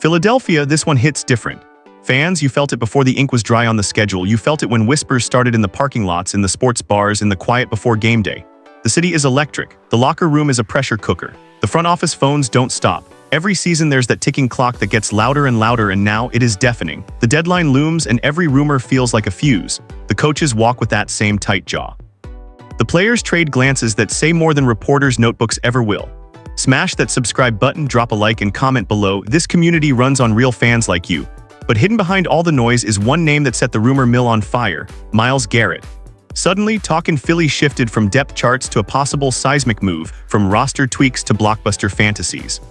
Philadelphia, this one hits different. Fans, you felt it before the ink was dry on the schedule. You felt it when whispers started in the parking lots, in the sports bars, in the quiet before game day. The city is electric. The locker room is a pressure cooker. The front office phones don't stop. Every season there's that ticking clock that gets louder and louder, and now it is deafening. The deadline looms and every rumor feels like a fuse. The coaches walk with that same tight jaw. The players trade glances that say more than reporters' notebooks ever will. Smash that subscribe button, drop a like and comment below. This community runs on real fans like you. But hidden behind all the noise is one name that set the rumor mill on fire: Myles Garrett. Suddenly, talk in Philly shifted from depth charts to a possible seismic move, from roster tweaks to blockbuster fantasies.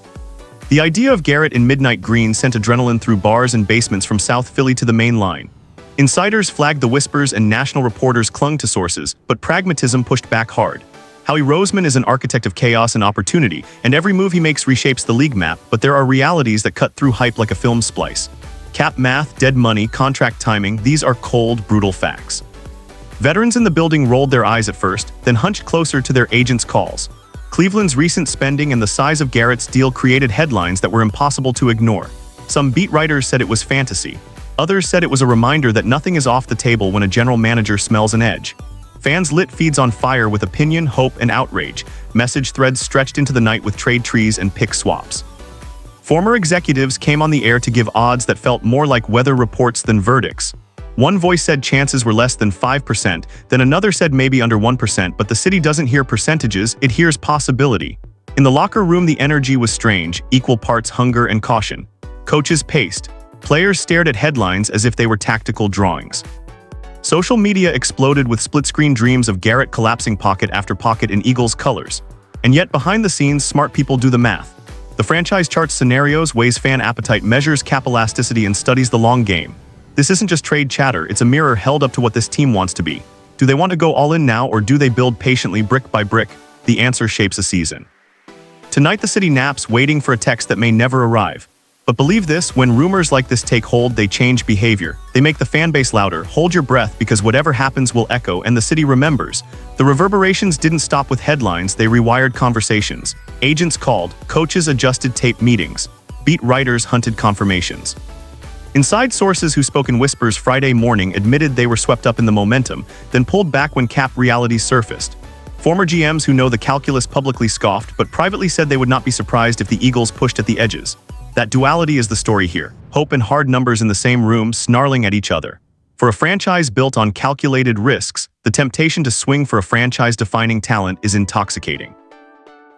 The idea of Garrett in midnight green sent adrenaline through bars and basements from South Philly to the main line. Insiders flagged the whispers and national reporters clung to sources, but pragmatism pushed back hard. Howie Roseman is an architect of chaos and opportunity, and every move he makes reshapes the league map, but there are realities that cut through hype like a film splice. Cap math, dead money, contract timing, these are cold, brutal facts. Veterans in the building rolled their eyes at first, then hunched closer to their agents' calls. Cleveland's recent spending and the size of Garrett's deal created headlines that were impossible to ignore. Some beat writers said it was fantasy. Others said it was a reminder that nothing is off the table when a general manager smells an edge. Fans lit feeds on fire with opinion, hope, and outrage. Message threads stretched into the night with trade trees and pick swaps. Former executives came on the air to give odds that felt more like weather reports than verdicts. One voice said chances were less than 5%, then another said maybe under 1%, but the city doesn't hear percentages, it hears possibility. In the locker room, the energy was strange, equal parts hunger and caution. Coaches paced. Players stared at headlines as if they were tactical drawings. Social media exploded with split-screen dreams of Garrett collapsing pocket after pocket in Eagles colors. And yet behind the scenes, smart people do the math. The franchise charts scenarios, weighs fan appetite, measures cap elasticity, and studies the long game. This isn't just trade chatter, it's a mirror held up to what this team wants to be. Do they want to go all in now, or do they build patiently brick by brick? The answer shapes a season. Tonight the city naps, waiting for a text that may never arrive. But believe this, when rumors like this take hold, they change behavior. They make the fan base louder. Hold your breath, because whatever happens will echo, and the city remembers. The reverberations didn't stop with headlines, they rewired conversations. Agents called, coaches adjusted tape meetings. Beat writers hunted confirmations. Inside sources who spoke in whispers Friday morning admitted they were swept up in the momentum, then pulled back when cap realities surfaced. Former GMs who know the calculus publicly scoffed, but privately said they would not be surprised if the Eagles pushed at the edges. That duality is the story here. Hope and hard numbers in the same room, snarling at each other. For a franchise built on calculated risks, the temptation to swing for a franchise-defining talent is intoxicating.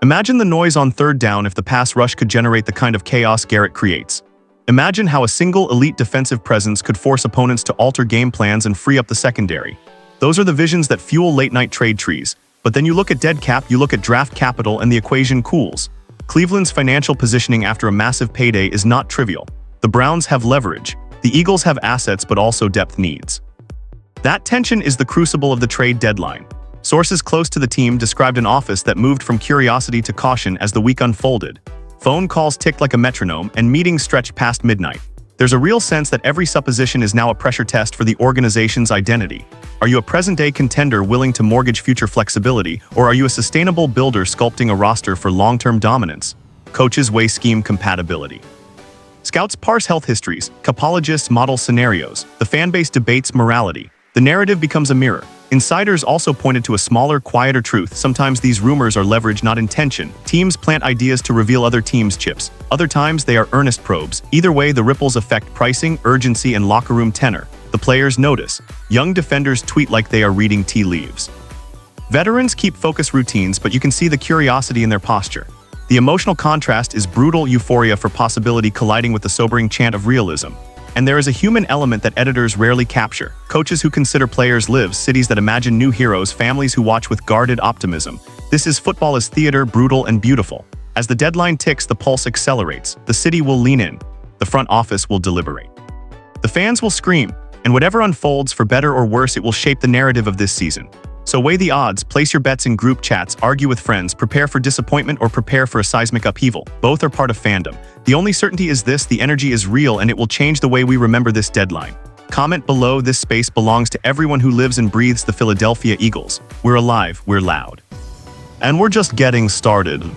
Imagine the noise on third down if the pass rush could generate the kind of chaos Garrett creates. Imagine how a single elite defensive presence could force opponents to alter game plans and free up the secondary. Those are the visions that fuel late-night trade trees. But then you look at dead cap, you look at draft capital, and the equation cools. Cleveland's financial positioning after a massive payday is not trivial. The Browns have leverage. The Eagles have assets but also depth needs. That tension is the crucible of the trade deadline. Sources close to the team described an office that moved from curiosity to caution as the week unfolded. Phone calls ticked like a metronome, and meetings stretched past midnight. There's a real sense that every supposition is now a pressure test for the organization's identity. Are you a present-day contender willing to mortgage future flexibility, or are you a sustainable builder sculpting a roster for long-term dominance? Coaches weigh scheme compatibility. Scouts parse health histories, capologists model scenarios, the fanbase debates morality. The narrative becomes a mirror. Insiders also pointed to a smaller, quieter truth. Sometimes these rumors are leverage, not intention. Teams plant ideas to reveal other teams' chips. Other times they are earnest probes. Either way, the ripples affect pricing, urgency, and locker room tenor. The players notice. Young defenders tweet like they are reading tea leaves. Veterans keep focus routines, but you can see the curiosity in their posture. The emotional contrast is brutal euphoria for possibility colliding with the sobering chant of realism. And there is a human element that editors rarely capture. Coaches who consider players lives, cities that imagine new heroes, families who watch with guarded optimism. This is football as theater, brutal and beautiful. As the deadline ticks, the pulse accelerates. The city will lean in. The front office will deliberate. The fans will scream. And whatever unfolds, for better or worse, it will shape the narrative of this season. So weigh the odds, place your bets in group chats, argue with friends, prepare for disappointment or prepare for a seismic upheaval. Both are part of fandom. The only certainty is this: the energy is real and it will change the way we remember this deadline. Comment below. This space belongs to everyone who lives and breathes the Philadelphia Eagles. We're alive, we're loud. And we're just getting started.